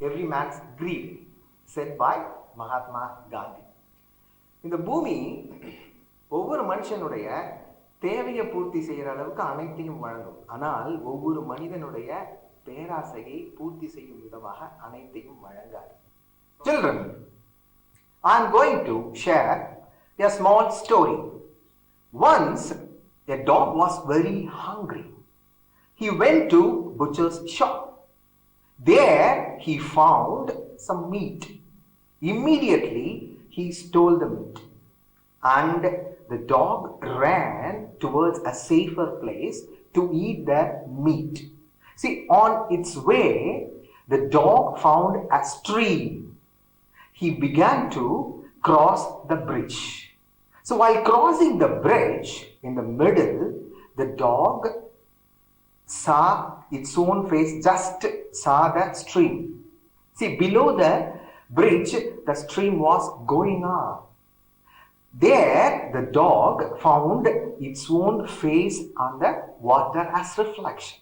every man's greed, said by Mahatma Gandhi. இந்த பூமி ஒவ்வொரு மனுஷனுடைய தேவையை பூர்த்தி செய்கிற அளவுக்கு அனைத்தையும் வழங்கும். ஆனால் ஒவ்வொரு மனிதனுடைய பேராசையை பூர்த்தி செய்யும் விதமாக அனைத்தையும் வழங்காது. Children, I am going to share a small story. Once a dog was very hungry. He went to butcher's shop. There he found some meat. Immediately he stole the meat, and the dog ran towards a safer place to eat the meat. See, on its way, the dog found a stream. He began to cross the bridge. So while crossing the bridge, in the middle, the dog saw its own face, just saw the stream. See, below the bridge, the stream was going on. There, the dog found its own face on the water as reflection.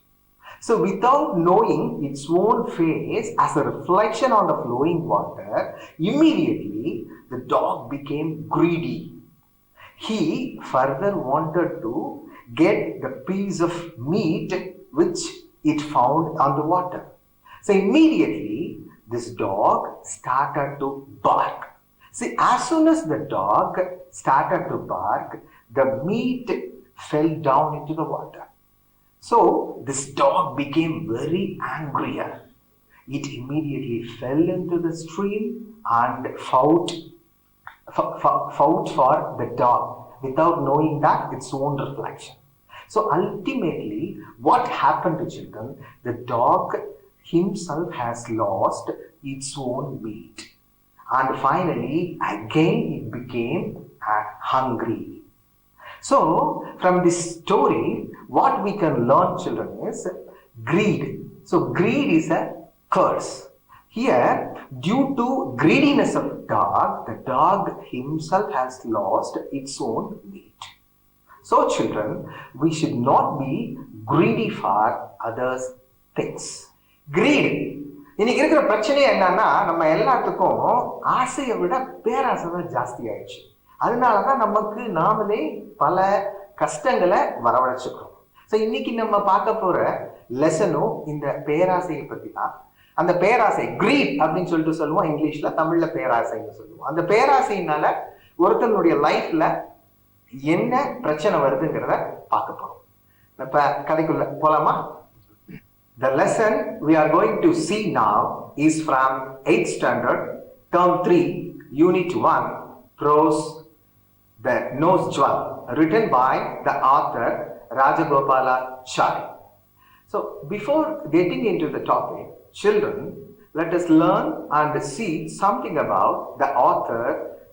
So, without knowing its own face as a reflection on the flowing water, immediately the dog became greedy. He further wanted to get the piece of meat which it found on the water. So, immediately this dog started to bark. See, as soon as the dog started to bark, the meat fell down into the water. So, this dog became very angrier. It immediately fell into the stream and fought for the dog without knowing that its own reflection. So, ultimately, what happened to children? The dog himself has lost its own meat. And finally, again it became hungry. So, from this story, what we can learn, children, is greed. So, greed is a curse. Here, due to greediness of the dog himself has lost its own meat. So, children, we should not be greedy for others' things. Greed. இன்னைக்கு இருக்கிற பிரச்சனை என்னன்னா, நம்ம எல்லாத்துக்கும் ஆசையை விட பேராசை தான் ஜாஸ்தி ஆயிடுச்சு. அதனாலதான் நமக்கு நாமளே பல கஷ்டங்களை வரவழைச்சுக்கிறோம். ஸோ இன்னைக்கு நம்ம பார்க்க போற லெசனும் இந்த பேராசையை பத்தி தான். அந்த பேராசை கிரீட் அப்படின்னு சொல்லிட்டு சொல்லுவோம் இங்கிலீஷ்ல, தமிழ்ல பேராசைன்னு சொல்லுவோம். அந்த பேராசையினால ஒருத்தனுடைய லைஃப்ல என்ன பிரச்சனை வருதுங்கிறத பார்க்க போறோம். இப்ப கதைக்குள்ள போலாமா? The lesson we are going to see now is from 8th standard, term 3, unit 1, prose, the Nose Jewel, written by the author Rajagopalachari. So, before getting into the topic, children, let us learn and see something about the author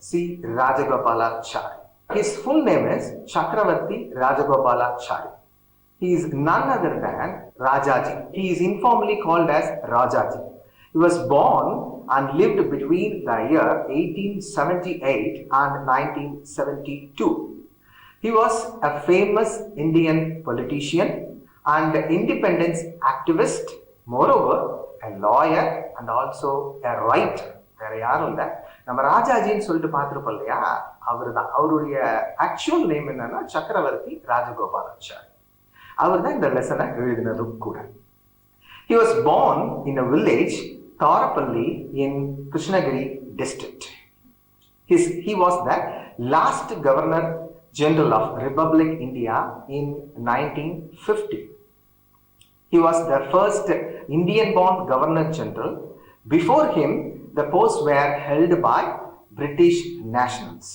C. Rajagopalachari. His full name is Chakravarti Rajagopalachari. He is none other than Rajaji. He is informally called as Rajaji. He was born and lived between the year 1878 and 1972. He was a famous Indian politician and independence activist, moreover a lawyer and also a writer. வேற யாரும் இல்லை, நம்ம ராஜாஜின்னு சொல்லிட்டு பார்த்துருப்போம் இல்லையா, அவர் தான். அவருடைய actual name என்னன்னா சக்கரவர்த்தி ராஜகோபாலாச்சாரி. அவர் தான் இந்த லெசனை எழுதினதும் கூட. He was born in a village, Tholaikatchi in Krishnagiri district. He was the last Governor General of Republic India in 1950. He was the first Indian-born Governor General. Before him, the posts were held by British nationals.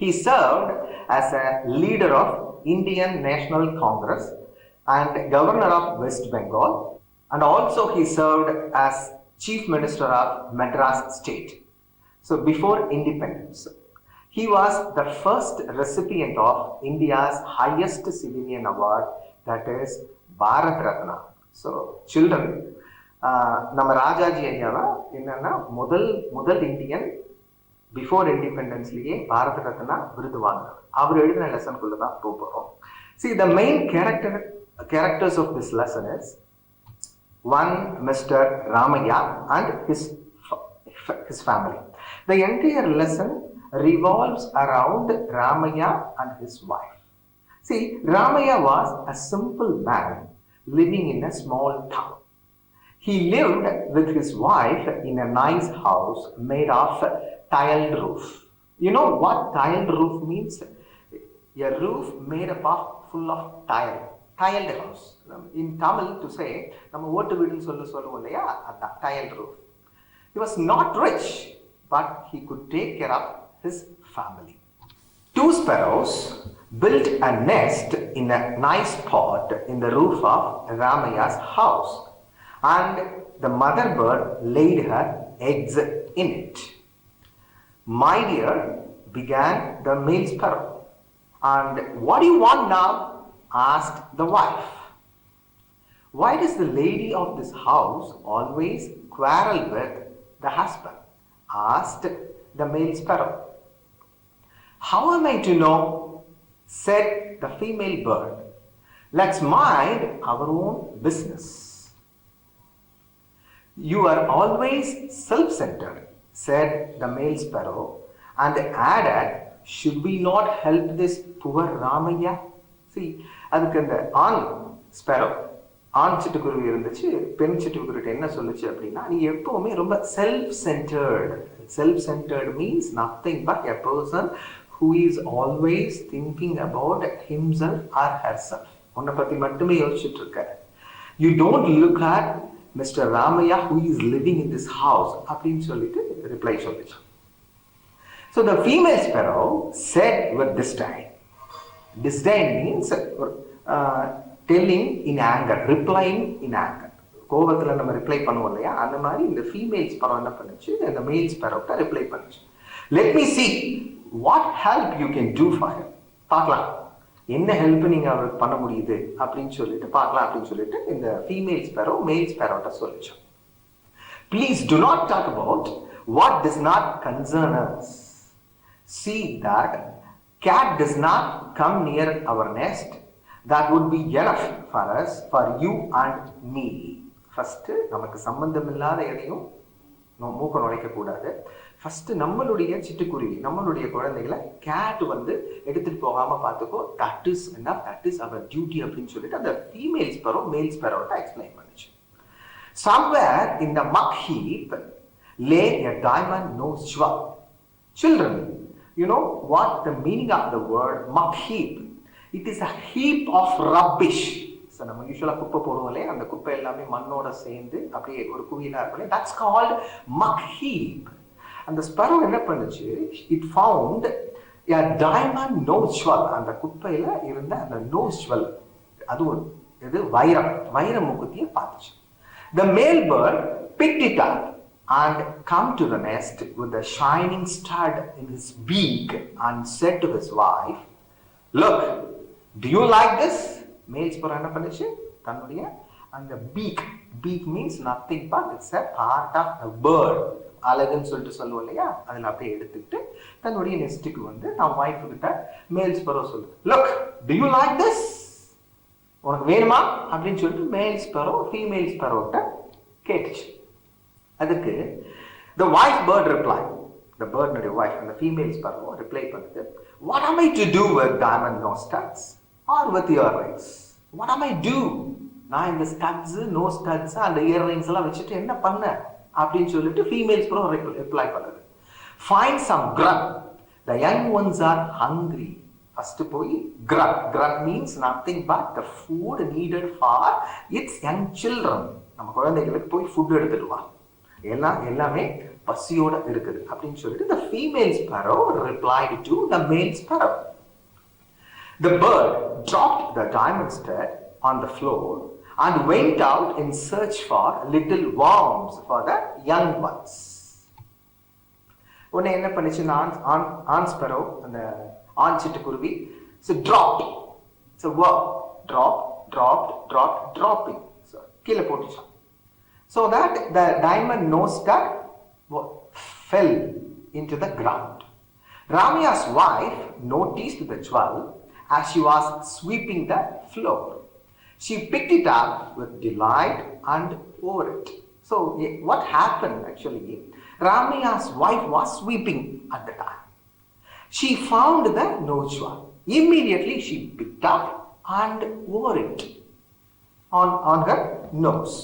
He served as a leader of Indian National Congress and Governor of West Bengal, and also he served as Chief Minister of Madras State. So before independence, he was the first recipient of India's highest civilian award, that is Bharat Ratna. So children, நம்ம ராஜாஜி ஐயாவா என்னன்னா முதல் Indian before இண்டிபெண்டன்ஸ்லயே Bharat Ratna விருது வாங்கினார். அவர் எழுதின லெசனுக்குள்ள தான் போறோம். See, the main characters of this lesson is one Mr. Ramaya and his family. The entire lesson revolves around Ramaya and his wife. See, Ramaya was a simple man living in a small town. He lived with his wife in a nice house made of tiled roof. You know what tiled roof means? A roof made up of full of tiled house. In Tamil to say, நம்ம ஓட்டு வீடுன்னு சொல்லுவோம் இல்லையா, அதான் tiled roof. He was not rich, but he could take care of his family. Two sparrows built a nest in a nice pot in the roof of Ramaya's house, and the mother bird laid her eggs in it. My dear, began the male sparrow. And what do you want now? Asked the wife. Why does the lady of this house always quarrel with the husband? Asked the male sparrow. How am I to know? Said the female bird. Let's mind our own business. You are always self-centered, said the male sparrow, and added, should we not help this poor Ramaya? See, அதுக்கு அந்த ஆண் ஸ்பெரோ, ஆண் சிட்டுக்குருவி இருந்துச்சு, பெண் சிட்டுக்குருவிட்ட என்ன சொல்லுச்சு அப்படின்னா, நீ எப்பவுமே ரொம்ப self-centred. Self-centered means nothing but a person who is always thinking about himself or herself. உன்னை பத்தி மட்டுமே யோசிச்சுட்டு இருக்க. You don't look at Mr. Ramaya who is living in this house அப்படின்னு சொல்லிட்டு ரிப்ளை சொல்லிச்சு. So the female sparrow said with disdain. Disdain means telling in anger, replying in anger. கோபத்தில் நம்ம ரிப்ளை பண்ணுவோம் இல்லையா, அந்த மாதிரி இந்த ஃபீமேல் ஸ்பெரோ என்ன பண்ணுச்சு, இந்த மேல் ஸ்பெரோட்ட ரிப்ளை பண்ணுச்சு. Let me see what help you can do for him. பார்க்கலாம் என்ன ஹெல்ப் நீங்க அவருக்கு பண்ண முடியுது அப்படின்னு சொல்லிட்டு பார்க்கலாம் அப்படின்னு சொல்லிட்டு இந்த ஃபீமேல் ஸ்பெரோ மேல் ஸ்பெரோட்ட சொல்லிச்சு. Please do not talk about what does not concern us. See that cat does not come near our nest. That would be enough for us, for you and me. First, நமக்கு சம்பந்தம் இல்லாத எதையும் மூக்க நுழைக்க கூடாது. First நம்மளுடைய சிட்டுக்குருவி, நம்மளுடைய குழந்தைகளை கேட் வந்து எடுத்துட்டு போகாம பார்த்துக்கோ. தட் இஸ் என்ன, தட் இஸ் அவர் டியூட்டி அப்படின்னு சொல்லிட்டு அந்த ஃபீமேல் ஸ்பெரோ மேல் ஸ்பெரோட்ட எக்ஸ்பிளைன் பண்ணுச்சு. Somewhere in the muck heap lay a diamond nosed jewel. Children, you know what the meaning of the word muck heap? It is a heap of rubbish. So நம்ம யூசுவலாக குப்பை போடுவோம் இல்லையா, அந்த குப்பை எல்லாமே மண்ணோட சேர்ந்து அப்படியே ஒரு குவியலாக இருக்கும். That's called muck heap. அந்த ஸ்பெரோ என்ன பண்ணுச்சு, it found a diamond nose jewel. அந்த குப்பையில இருந்த அந்த nose jewel, அது ஒரு இது வைர மூக்குத்தியை பார்த்துச்சு. The male bird picked it up and come to the nest with a shining stud in his beak and said to his wife, look, do you like this? Male sparrow என்ன பண்ணுச்சு, தன்னுடைய அந்த beak means nothing but it's a part of the bird. அழகுன்னு சொல்லிட்டு சொல்லுவோம் இல்லையா, அதில் அப்படியே எடுத்துக்கிட்டு தன்னுடைய நெஸ்ட்டுக்கு வந்து நான் ஒய்ஃபு கிட்ட மேல் ஸ்பெரோ சொல்லு, look, do you like this? உனக்கு வேணுமா அப்படின்னு சொல்லிட்டு மேல் ஸ்பெரோ ஃபீமேல் ஸ்பெரோட்ட கேட்டுச்சு. அதுக்கு the wife bird replied, the birdனுடைய wife, அந்த ஃபீமேல் ஸ்பெரோ ரிப்ளை பண்ணுது, what am I to do with diamond nose studs or with earrings? What am I do? நான் இந்த ஸ்டட்ஸ் நோ ஸ்டட்ஸ் அந்த இயர்ரிங்ஸ் எல்லாம் வச்சுட்டு என்ன பண்ண அப்படின்னு சொல்லிட்டு ஃபீமேல் ஸ்பெரோ ரிப்ளை பண்ணுது. Find some grub, the young ones are hungry. First போய் grub means nothing but the food needed for its young children. நம்ம குழந்தைகளுக்கு போய் ஃபுட் எடுத்துட்டு வா, எல்லாமே பசியோட இருக்குது அப்படின்னு சொல்லிட்டு the female sparrow replied to the male sparrow. The bird dropped the diamond stud on the floor and went out in search for little worms for the young ones. உடனே என்ன பண்ணுச்சு, ஆண் ஸ்பெரோ அந்த ஆண் சிட்டுக்குருவி, so dropped, it's a verb, dropping, so கீழே போட்டுச்சான். So that the diamond nose stud fell into the ground. Ramaya's wife noticed the jewel as she was sweeping the floor. She picked it up with delight and wore it. So what happened actually, Ramaya's wife was sweeping at the time. She found the nose jewel. Immediately she picked up and wore it on her nose.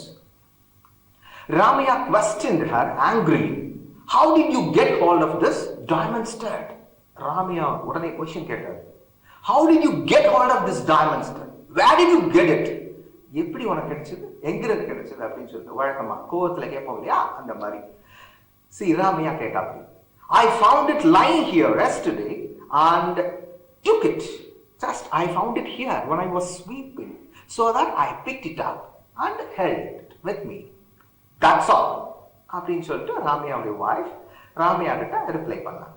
Ramaya questioned her angrily. How did you get hold of this diamond stud? Ramaya udane question கேட்டார். How did you get hold of this diamond stud? Where did you get it? எப்படி உனக்கு கிடைச்சது, எங்கிருந்து கிடைச்சது அப்படின்னு சொல்லிட்டு வழக்கமா கோவத்துல கேட்போம் இல்லையா, அந்த மாதிரி. See, Ramaya கேட்டாங்க, I found it lying here yesterday and took it. Just I found it here when I was sweeping, so that I picked it up and held it with me. That's all. அப்படின்னு சொல்லிட்டு ராமையாவுடைய wife Ramaiah கிட்ட reply பண்ணாங்க.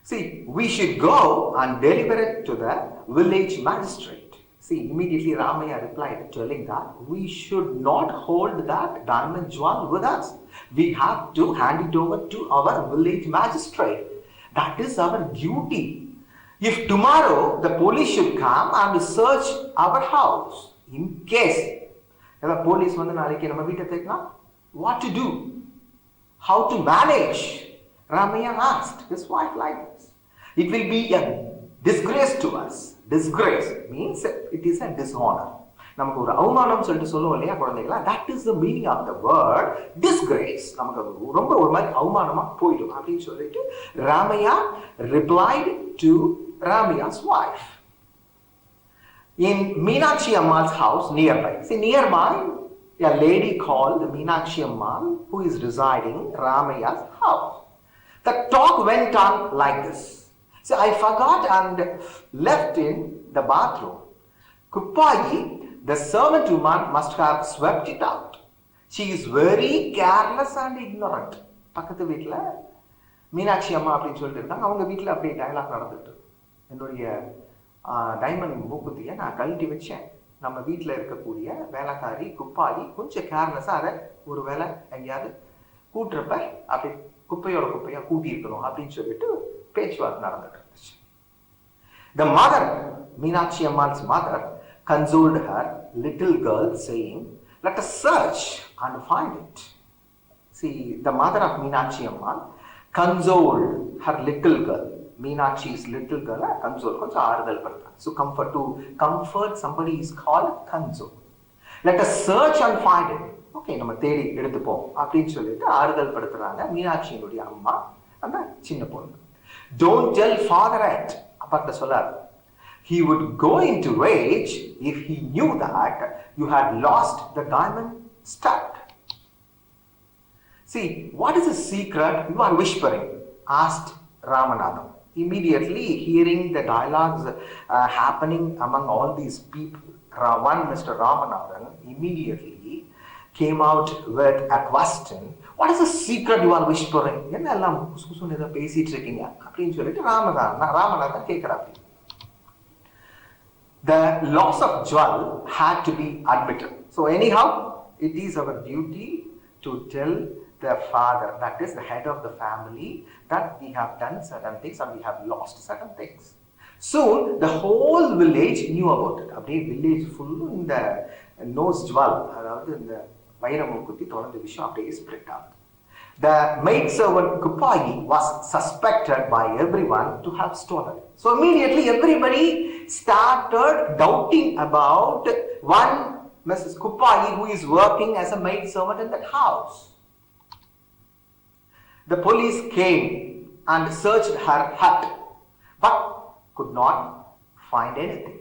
See, we should go and deliver it to the village magistrate. See, immediately Ramaya replied, telling that we should not hold that diamond jewel with us. We have to hand it over to our village magistrate. That is our duty. If tomorrow the police should come and search our house, in case the police வந்து நாளைக்கு நம்ம வீட்டை தேடினா, what to do? How to manage? Ramaya asked his wife like this. It will be a disgrace to us. Disgrace means it is a dishonor. நமக்கு ஒரு அவமானம் சொல்லிட்டு சொல்லுவோம் இல்லையா குழந்தைகளா, that is the meaning of the word disgrace. நமக்கு ரொம்ப ஒரு மாதிரி அவமானமா போயிடும் அப்படின்னு சொல்லிட்டு Ramaya replied to Ramaya's wife. In Meenakshi Ammal's house nearby. See, nearby a lady called Meenakshi Ammal who is residing Ramaya's house. The talk went on like this. See, I forgot and left in the bathroom. Kuppayi, the servant woman, must have swept it out. She is very careless and ignorant. பக்கத்து வீட்டில் மீனாட்சி அம்மா அப்படின்னு சொல்லிட்டு இருக்காங்க. அவங்க வீட்டில் அப்படியே dialogue நடந்துட்டு, என்னுடைய டைமண்ட் மூக்குத்தியை நான் கழட்டி வச்சேன். நம்ம வீட்டில் இருக்கக்கூடிய வேலைக்காரி குப்பாயி கொஞ்சம் கேர்லெஸ்ஸாக அதை ஒரு வேலை எங்கேயாவது கூட்டுறப்ப அப்படி குப்பையோட குப்பையாக கூட்டி இருக்கணும் அப்படின்னு சொல்லிட்டு பேச்சுவார்த்தை நடந்துட்டு இருந்துச்சு. The mother, Meenakshi Ammal's mother, consoled her little girl saying, let us search and find it. See, the mother of Meenakshi Ammal consoled her little girl. Meenakshi's little girl, console, கொஞ்சம் ஆறுதல் படுத்தாங்க. So to comfort somebody is called console. Let us search and find it. Okay, நம்ம தேடி எடுத்துப்போம் அப்படின்னு சொல்லிட்டு ஆறுதல் படுத்துறாங்க மீனாட்சியினுடைய அம்மா அந்த சின்ன பொண்ணு. Don't tell father it. அப்பாட்ட சொல்லாது. He would go into rage if he knew that you had lost the diamond stud. See, what is the secret you are whispering? Asked Ramanathan. Immediately hearing the dialogues happening among all these people, one Mr. Ramanathan immediately came out with a question. What is the secret you are whispering? என்னெல்லாம் குசுகுசுன்னு ஏதோ பேசிட்டு இருக்கீங்க அப்படின்னு சொல்லிட்டு ராமநாதன் கேட்கிறாரு. The loss of jewel had to be admitted. So anyhow, it is our duty to tell the father, that is the head of the family, that we have done certain things and we have lost certain things. Soon the whole village knew about it. அப்படியே village full இந்த nose jewel, அதாவது இந்த வைரமுக்குத்தி தொடர்ந்த விஷயம் அப்படியே spread ஆகுது. The maidservant Kuppayi was suspected by everyone to have stolen it. So immediately everybody started doubting about one Mrs. Kuppayi who is working as a maidservant in that house. The police came and searched her hut but could not find anything.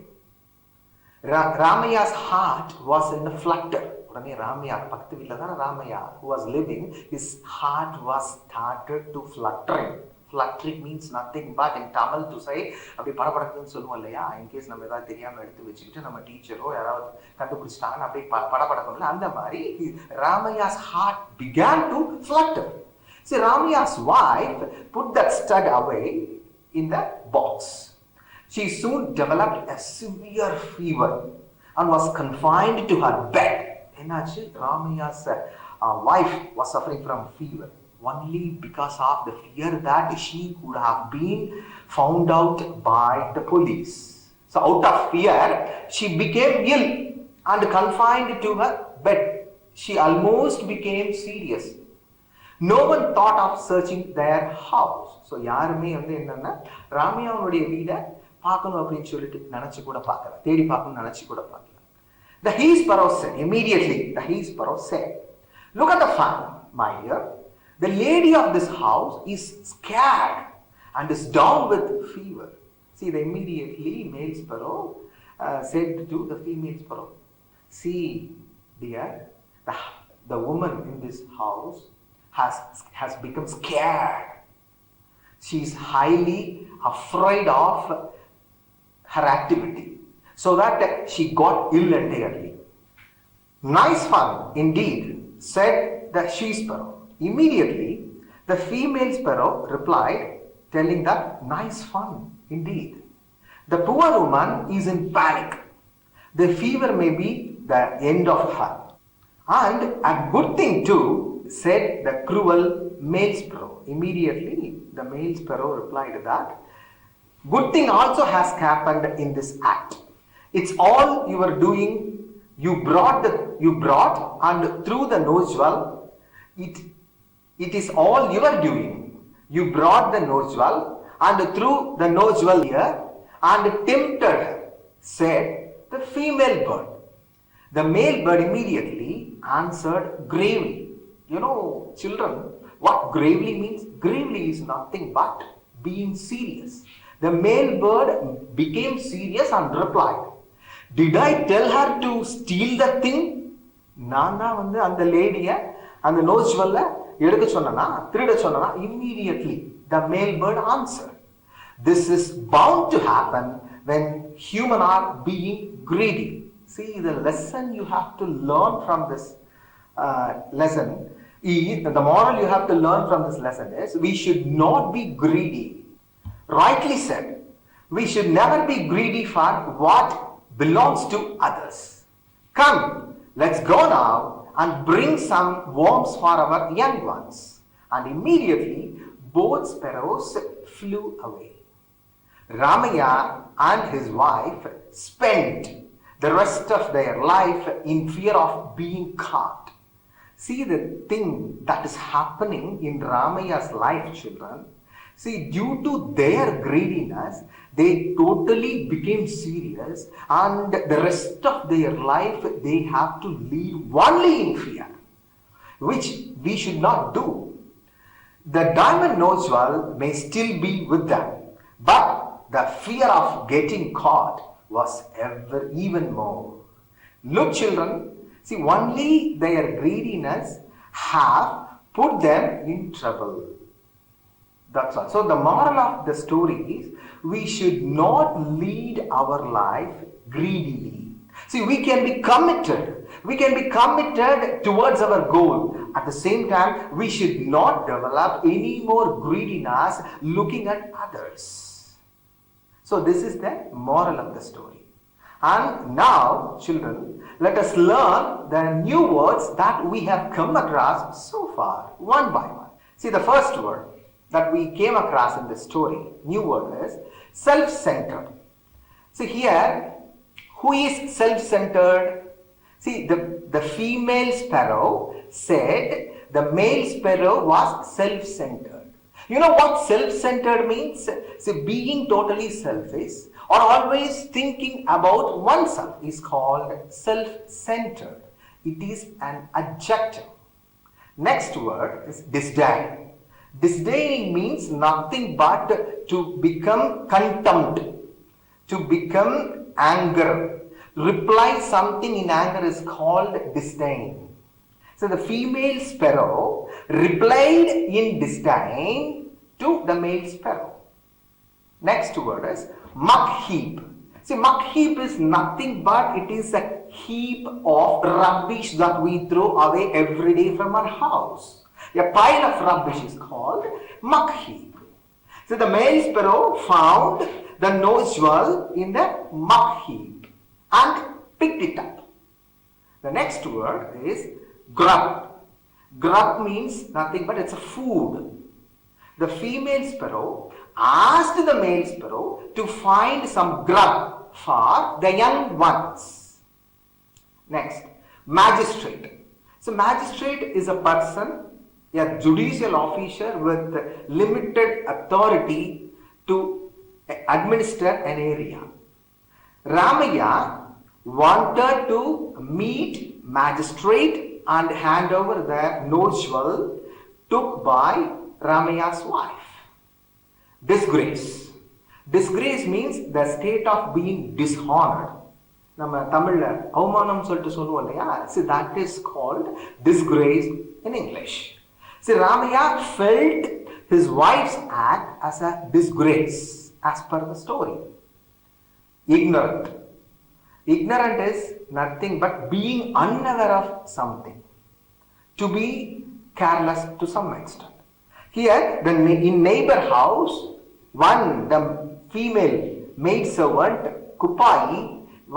Ramaya's heart was in a flutter. உடனே ராமையா பக்கத்து வீட்டில் தான் Ramaiah who was living, his heart was started to fluttering. Fluttering means nothing but in Tamil to say அப்படி படபடக்குன்னு சொல்லுவோம் இல்லையா, in case நம்ம ஏதாவது தெரியாமல் எடுத்து வச்சுக்கிட்டு நம்ம டீச்சரோ யாராவது கண்டுபிடிச்சிட்டாங்கன்னு அப்படியே படபடக்கணும்ல, அந்த மாதிரி Ramaya's heart began to flutter. See, Ramaya's wife put that stud away in the box. She soon developed a severe fever and was confined to her bed. என்னாச்சு, Ramaya's wife was suffering from fever only because of the fear that she could have been found out by the police. So out of fear, she became ill and confined to her bed. She almost became serious. No one thought of searching their house. So யாருமே வந்து என்னன்னா ராமையாவுடைய வீடை பார்க்கணும் அப்படின்னு சொல்லிட்டு நினைச்சு கூட பார்க்கல, தேடி பார்க்கணும்னு நினைச்சு கூட பார்க்கல. The he sparrow said, immediately the he sparrow said, look at the fun, my dear. The lady of this house is scared and is down with fever. See, the immediately male sparrow said to the female sparrow, see, dear, the woman in this house has become scared. She is highly afraid of her activity, so that she got ill entirely. Nice fun, indeed, said the she sparrow. Immediately, the female sparrow replied, telling that nice fun, indeed. The poor woman is in panic. The fever may be the end of her. And a good thing too, said the cruel male sparrow. Immediately, the male sparrow replied that good thing also has happened in this act. It's all you were doing. You brought and through the noseval, it is all you are doing. You brought the noseval and through the noseval here and tempted her, said the female bird. The male bird immediately answered gravely. You know, children, what gravely means? Gravely is nothing but being serious. The male bird became serious and replied, did I tell her to steal the thing? நான் தான் வந்து அந்த லேடியை அந்த நோஸ்வல்ல எடுக்க சொன்னா, திருட சொன்னா. Immediately the male bird answered, this is bound to happen when humans are being greedy. See, the lesson you have to learn from this lesson is, the moral you have to learn from this lesson is, we should not be greedy. Rightly said, we should never be greedy for what belongs to others. Come, let's go now and bring some worms for our young ones. And immediately both sparrows flew away. Ramaya and his wife spent the rest of their life in fear of being caught. See the thing that is happening in Ramaya's life, children. See, due to their greediness, they totally became serious, and the rest of their life they have to live only in fear, which we should not do. The diamond noseval may still be with them, but the fear of getting caught was even more. Look, children, see, only their greediness have put them in trouble. That's all. So the moral of the story is, we should not lead our life greedily. See, we can be committed. We can be committed towards our goal. At the same time, we should not develop any more greediness looking at others. So this is the moral of the story. And now, children, let us learn the new words that we have come across so far, one by one. See, the first word that we came across in this story, new word, is self-centered. See here, who is self-centered? See, the female sparrow said the male sparrow was self-centered. You know what self-centered means? See, being totally selfish or always thinking about oneself is called self-centered. It is an adjective. Next word is disdain. Disdaining means nothing but to become contempt, to become anger. Reply something in anger is called disdain. So the female sparrow replied in disdain to the male sparrow. Next word is muck heap. See, muck heap is nothing but it is a heap of rubbish that we throw away every day from our house. A pile of rubbish is called muck heap. So the male sparrow found the noseworm in the muck heap and picked it up. The next word is grub. Grub means nothing but it's a food. The female sparrow asked the male sparrow to find some grub for the young ones. Next, magistrate. So magistrate is a person, a judicial officer with limited authority to administer an area. Ramaya wanted to meet magistrate and hand over the notional took by Ramaya's wife. Disgrace. Disgrace means the state of being dishonored. நம்ம தமிழ்ல அவமானம் சொல்லிட்டு சொல்லுவோம் இல்லையா? See, that is called disgrace in English. See, Ramaya felt his wife's act as a disgrace as per the story. Ignorant. Ignorant is nothing but being unaware of something. To be careless to some extent. Here, in neighbor house, the female maid servant, Kupai,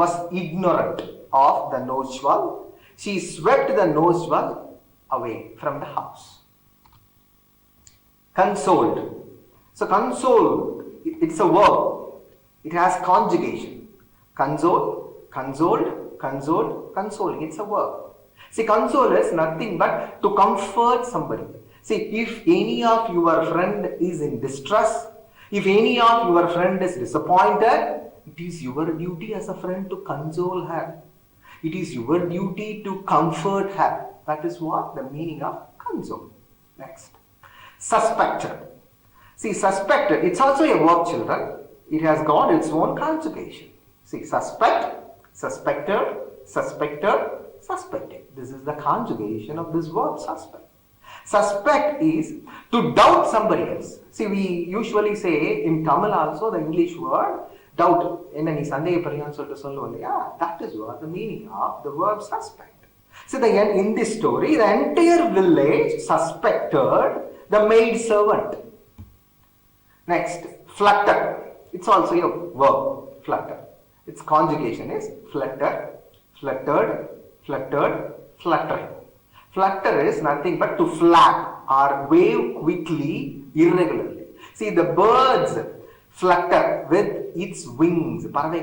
was ignorant of the notional. She swept the notional away from the house. Consoled. So consoled, it's a verb. It has conjugation. Console, consoled, consoled, consoling. It's a verb. See, console is nothing but to comfort somebody. See, if any of your friend is in distress, if any of your friend is disappointed, it is your duty as a friend to console her. It is your duty to comfort her. That is what the meaning of console. Next. Suspected. See, suspected, it's also a verb, children. It has got its own conjugation. See, suspect, suspected, suspected, suspected. This is the conjugation of this verb, suspect. Suspect is to doubt somebody else. See, we usually say in Tamil also the English word doubt. That is what the meaning of the verb suspect. So in this story, the entire village suspected the maid servant. Next, flutter. It's also a verb, flutter. Its conjugation is flutter, fluttered, fluttered, fluttering. Flutter is nothing but to flap or wave quickly, irregularly. See, the birds flutter with its wings. That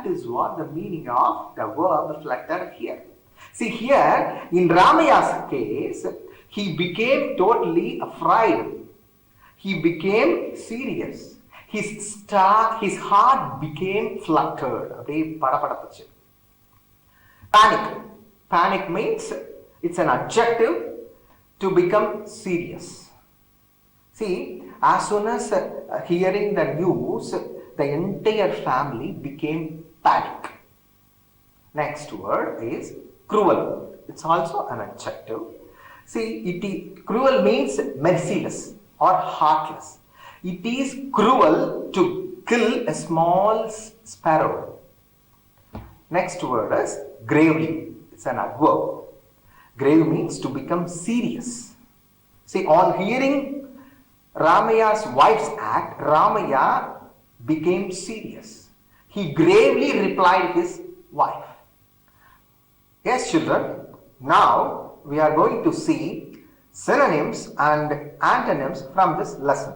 is what the meaning of the verb flutter here. See, here in Ramaya's case, he became totally afraid. He became serious. His heart became fluttered. Panic. Panic means it's an adjective to become serious. See, as soon as hearing the news, the entire family became panic. Next word is cruel. It's also an adjective. See, cruel means merciless or heartless. It is cruel to kill a small sparrow. Next word is gravely. It's an adverb. Grave means to become serious. See, on hearing Ramaya's wife's act, Ramaya became serious. He gravely replied his wife. Yes, children, now we are going to see synonyms and antonyms from this lesson.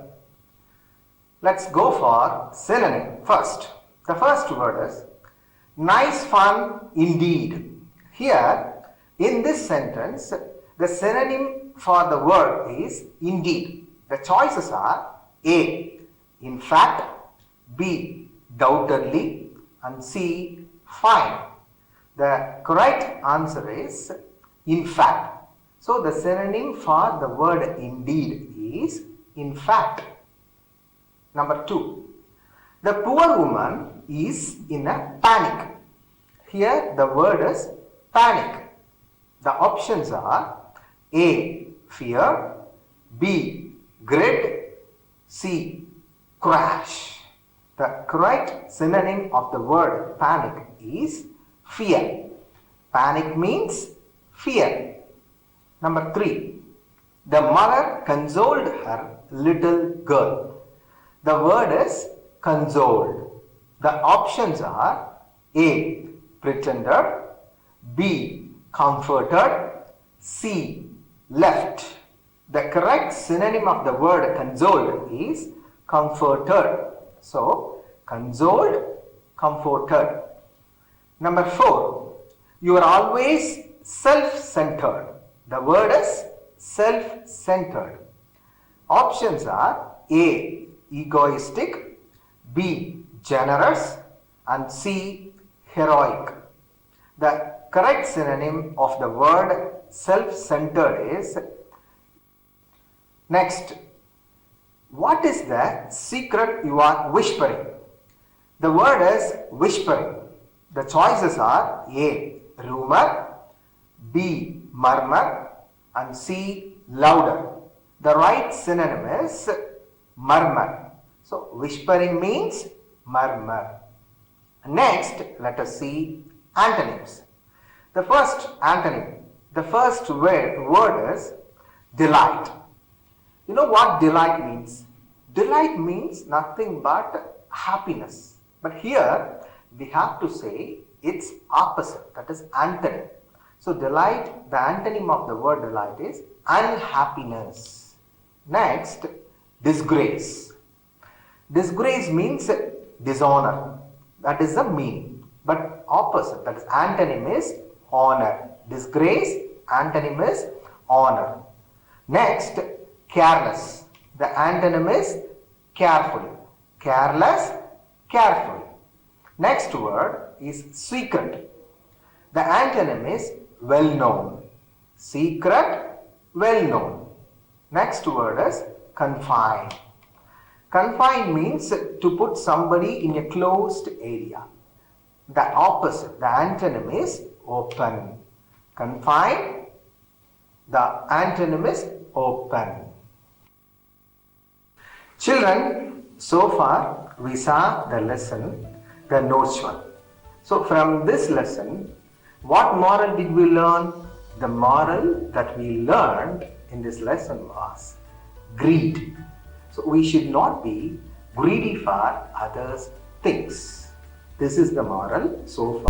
Let's go for synonym first. The first word is nice fun indeed. Here, in this sentence, the synonym for the word is indeed. The choices are A, in fact, B, doubtedly, and C, fine. The correct answer is in fact. So, the synonym for the word indeed is in fact. Number 2. The poor woman is in a panic. Here, the word is panic. The options are A, fear, B, dread, C, crash. The correct synonym of the word panic is fear. Panic means fear. Number 3. The mother consoled her little girl. The word is consoled. The options are A, pretended, B, comforted, C, left. The correct synonym of the word consoled is comforted. So, consoled, comforted. Number 4, you are always self-centered. The word is self-centered. Options are A, egoistic, B, generous, and C, heroic. The correct synonym of the word self-centered is. Next, what is the secret you are whispering? The word is whispering. The choices are A, rumor, B, murmur, and C, louder. The right synonym is murmur. So, whispering means murmur. Next, let us see antonyms. The first antonym, the first word is delight. You know what delight means? Delight means nothing but happiness. But here we have to say its opposite, that is antonym. So delight, the antonym of the word delight is unhappiness. Next, disgrace. Disgrace means dishonor. That is the meaning. But opposite, that is antonym is honor. Disgrace, antonym is honor. Next, careless. The antonym is careful. Careless, careful. Next word is secret. The antonym is well known. Secret, well known. Next word is confined. Confined means to put somebody in a closed area. The opposite, the antonym is open. Confined, the antonym is open. Children, so far we saw the lesson, the notes one. So from this lesson, what moral did we learn? The moral that we learned in this lesson was greed. So we should not be greedy for others' things. This is the moral so far.